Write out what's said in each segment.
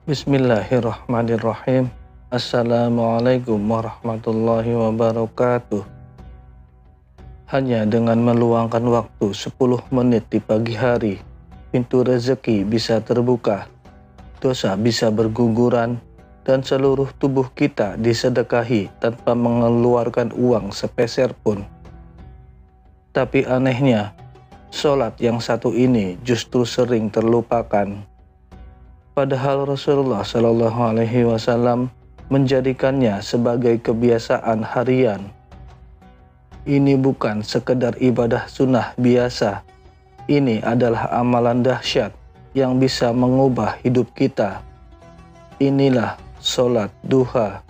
Bismillahirrahmanirrahim. Assalamualaikum warahmatullahi wabarakatuh. Hanya dengan meluangkan waktu 10 menit di pagi hari, pintu rezeki bisa terbuka, dosa bisa berguguran, dan seluruh tubuh kita disedekahi tanpa mengeluarkan uang sepeser pun. Tapi anehnya, sholat yang satu ini justru sering terlupakan. Padahal Rasulullah Shallallahu Alaihi Wasallam menjadikannya sebagai kebiasaan harian. Ini bukan sekedar ibadah sunnah biasa. Ini adalah amalan dahsyat yang bisa mengubah hidup kita. Inilah sholat duha.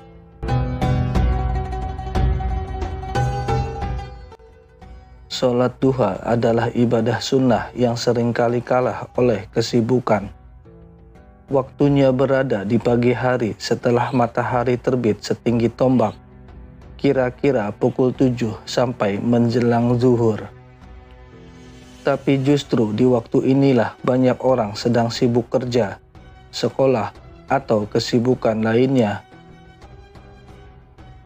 Sholat duha adalah ibadah sunnah yang seringkali kalah oleh kesibukan. Waktunya berada di pagi hari setelah matahari terbit setinggi tombak, kira-kira pukul 7 sampai menjelang zuhur. Tapi justru di waktu inilah banyak orang sedang sibuk kerja, sekolah, atau kesibukan lainnya.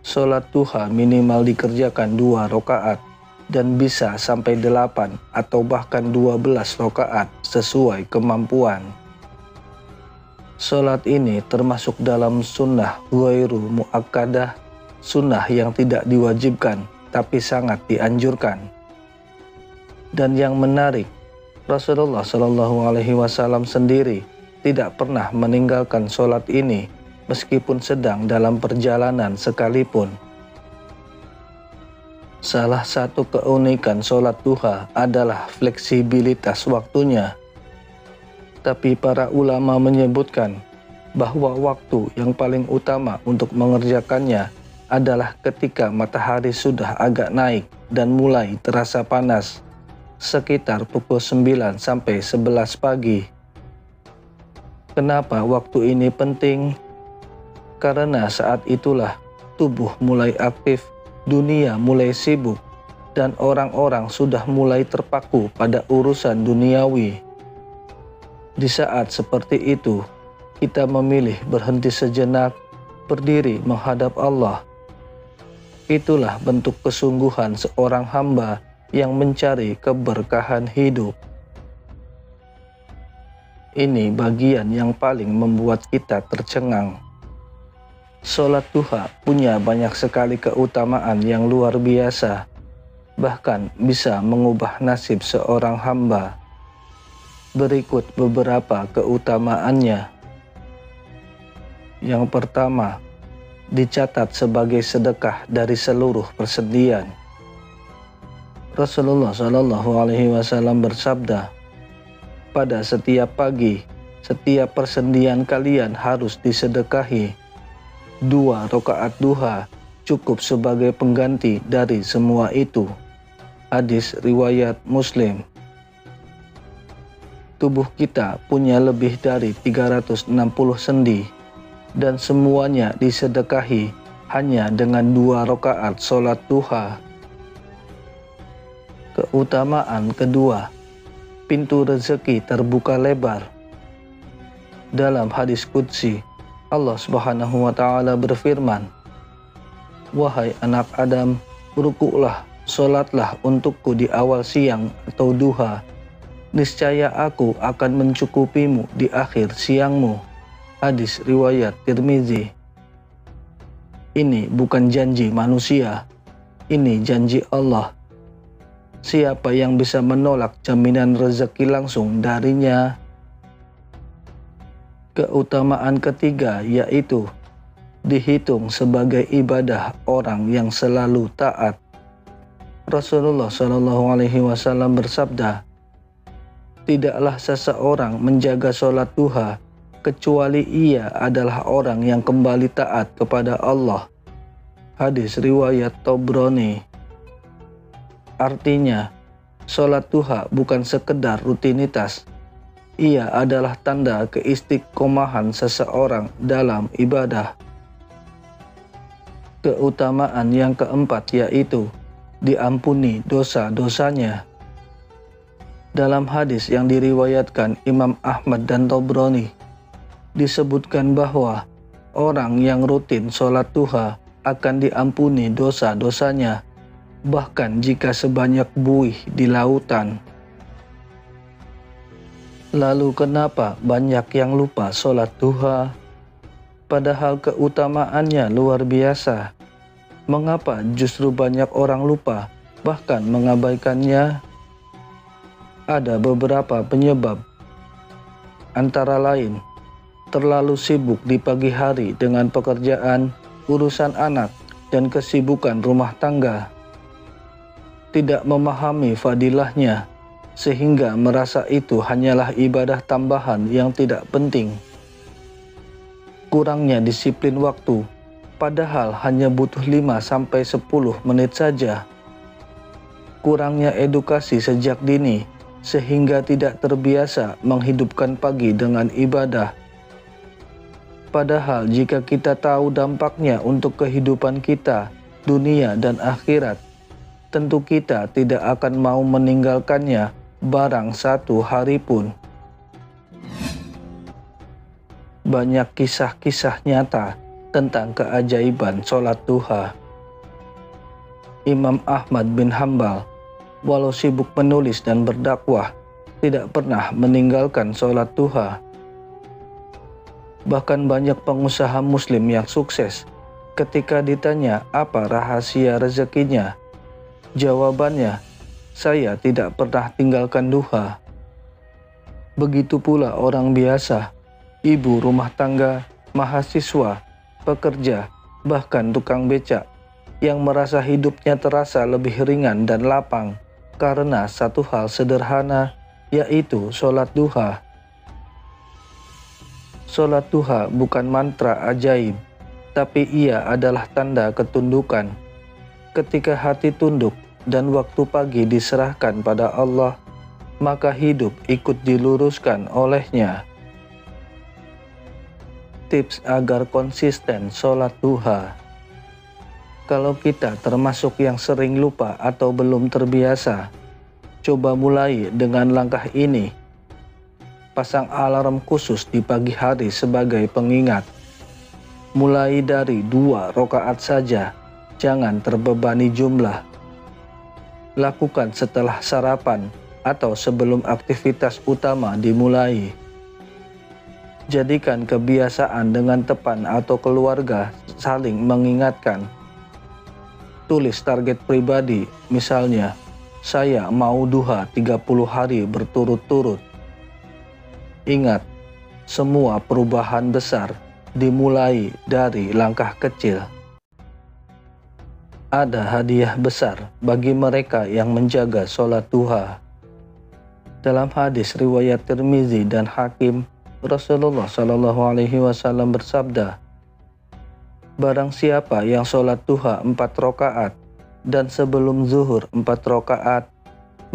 Sholat duha minimal dikerjakan 2 rakaat dan bisa sampai 8 atau bahkan 12 rakaat sesuai kemampuan. Sholat ini termasuk dalam sunnah ghairu muakkadah, sunnah yang tidak diwajibkan tapi sangat dianjurkan. Dan yang menarik, Rasulullah Shallallahu Alaihi Wasallam sendiri tidak pernah meninggalkan sholat ini meskipun sedang dalam perjalanan sekalipun. Salah satu keunikan sholat duha adalah fleksibilitas waktunya. Tapi para ulama menyebutkan bahwa waktu yang paling utama untuk mengerjakannya adalah ketika matahari sudah agak naik dan mulai terasa panas, sekitar pukul 9 sampai 11 pagi. Kenapa waktu ini penting? Karena saat itulah tubuh mulai aktif, dunia mulai sibuk, dan orang-orang sudah mulai terpaku pada urusan duniawi. Di saat seperti itu, kita memilih berhenti sejenak, berdiri menghadap Allah. Itulah bentuk kesungguhan seorang hamba yang mencari keberkahan hidup. Ini bagian yang paling membuat kita tercengang. Sholat duha punya banyak sekali keutamaan yang luar biasa, bahkan bisa mengubah nasib seorang hamba. Berikut beberapa keutamaannya. Yang pertama, dicatat sebagai sedekah dari seluruh persendian. Rasulullah Shallallahu Alaihi Wasallam bersabda, pada setiap pagi, setiap persendian kalian harus disedekahi. 2 rakaat duha cukup sebagai pengganti dari semua itu. Hadis riwayat Muslim. Tubuh kita punya lebih dari 360 sendi dan semuanya disedekahi hanya dengan 2 rakaat sholat duha. Keutamaan kedua, pintu rezeki terbuka lebar. Dalam hadis qudsi, Allah Subhanahu wa Ta'ala berfirman, "Wahai anak Adam, rukuklah, sholatlah untukku di awal siang atau duha. Niscaya aku akan mencukupimu di akhir siangmu." Hadis riwayat Tirmizi. Ini bukan janji manusia, ini janji Allah. Siapa yang bisa menolak jaminan rezeki langsung darinya? Keutamaan ketiga yaitu dihitung sebagai ibadah orang yang selalu taat. Rasulullah Shallallahu Alaihi Wasallam bersabda, tidaklah seseorang menjaga sholat duha kecuali ia adalah orang yang kembali taat kepada Allah. Hadis riwayat Tabrani. Artinya, sholat duha bukan sekedar rutinitas. Ia adalah tanda keistiqomahan seseorang dalam ibadah. Keutamaan yang keempat yaitu diampuni dosa-dosanya. Dalam hadis yang diriwayatkan Imam Ahmad dan Tabrani, disebutkan bahwa orang yang rutin sholat duha akan diampuni dosa-dosanya, bahkan jika sebanyak buih di lautan. Lalu kenapa banyak yang lupa sholat duha? Padahal keutamaannya luar biasa. Mengapa justru banyak orang lupa, bahkan mengabaikannya? Ada beberapa penyebab. Antara lain, terlalu sibuk di pagi hari dengan pekerjaan, urusan anak, dan kesibukan rumah tangga. Tidak memahami fadilahnya, sehingga merasa itu hanyalah ibadah tambahan yang tidak penting. Kurangnya disiplin waktu, padahal hanya butuh 5-10 menit saja. Kurangnya edukasi sejak dini, sehingga tidak terbiasa menghidupkan pagi dengan ibadah. Padahal jika kita tahu dampaknya untuk kehidupan kita, dunia dan akhirat, tentu kita tidak akan mau meninggalkannya barang satu hari pun. Banyak kisah-kisah nyata tentang keajaiban sholat duha. Imam Ahmad bin Hambal, walau sibuk menulis dan berdakwah, tidak pernah meninggalkan sholat duha. Bahkan banyak pengusaha muslim yang sukses, ketika ditanya apa rahasia rezekinya, jawabannya, "Saya tidak pernah tinggalkan duha." Begitu pula orang biasa, ibu rumah tangga, mahasiswa, pekerja, bahkan tukang becak, yang merasa hidupnya terasa lebih ringan dan lapang karena satu hal sederhana, yaitu sholat duha. Sholat duha bukan mantra ajaib, tapi ia adalah tanda ketundukan. Ketika hati tunduk dan waktu pagi diserahkan pada Allah, maka hidup ikut diluruskan olehnya. Tips agar konsisten sholat duha. Kalau kita termasuk yang sering lupa atau belum terbiasa, coba mulai dengan langkah ini. Pasang alarm khusus di pagi hari sebagai pengingat. Mulai dari 2 rakaat saja, jangan terbebani jumlah. Lakukan setelah sarapan atau sebelum aktivitas utama dimulai. Jadikan kebiasaan dengan teman atau keluarga saling mengingatkan. Tulis target pribadi, misalnya, "Saya mau duha 30 hari berturut-turut." Ingat, semua perubahan besar dimulai dari langkah kecil. Ada hadiah besar bagi mereka yang menjaga sholat duha. Dalam hadis riwayat Tirmizi dan Hakim, Rasulullah SAW bersabda, "Barang siapa yang sholat duha 4 rakaat dan sebelum zuhur 4 rakaat,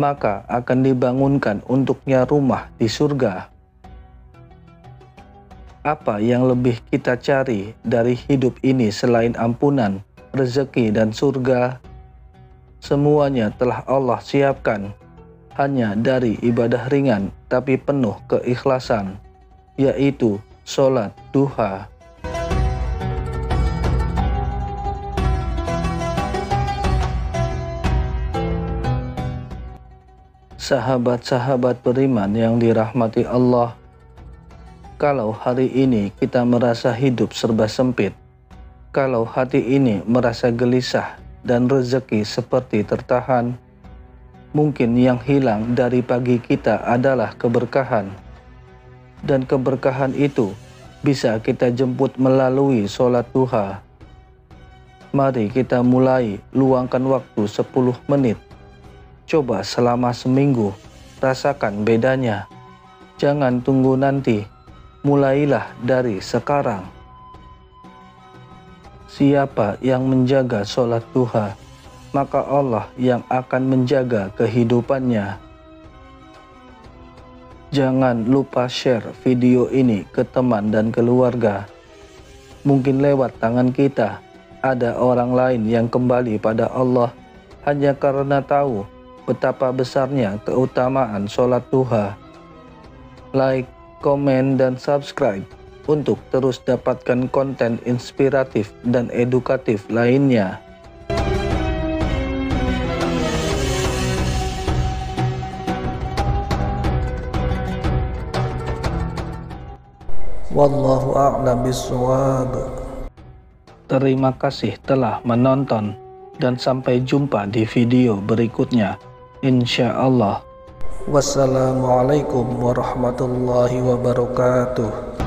maka akan dibangunkan untuknya rumah di surga." Apa yang lebih kita cari dari hidup ini selain ampunan, rezeki, dan surga? Semuanya telah Allah siapkan, hanya dari ibadah ringan tapi penuh keikhlasan, yaitu sholat duha. Sahabat-sahabat beriman yang dirahmati Allah, kalau hari ini kita merasa hidup serba sempit, kalau hati ini merasa gelisah dan rezeki seperti tertahan, mungkin yang hilang dari pagi kita adalah keberkahan. Dan keberkahan itu bisa kita jemput melalui sholat duha. Mari kita mulai luangkan waktu 10 menit. Coba selama seminggu, rasakan bedanya. Jangan tunggu nanti, mulailah dari sekarang. Siapa yang menjaga sholat duha, maka Allah yang akan menjaga kehidupannya. Jangan lupa share video ini ke teman dan keluarga. Mungkin lewat tangan kita, ada orang lain yang kembali pada Allah hanya karena tahu betapa besarnya keutamaan sholat duha. Like, komen, dan subscribe untuk terus dapatkan konten inspiratif dan edukatif lainnya. Wallahu a'lam bishawab. Terima kasih telah menonton dan sampai jumpa di video berikutnya, insya Allah. Wassalamualaikum warahmatullahi wabarakatuh.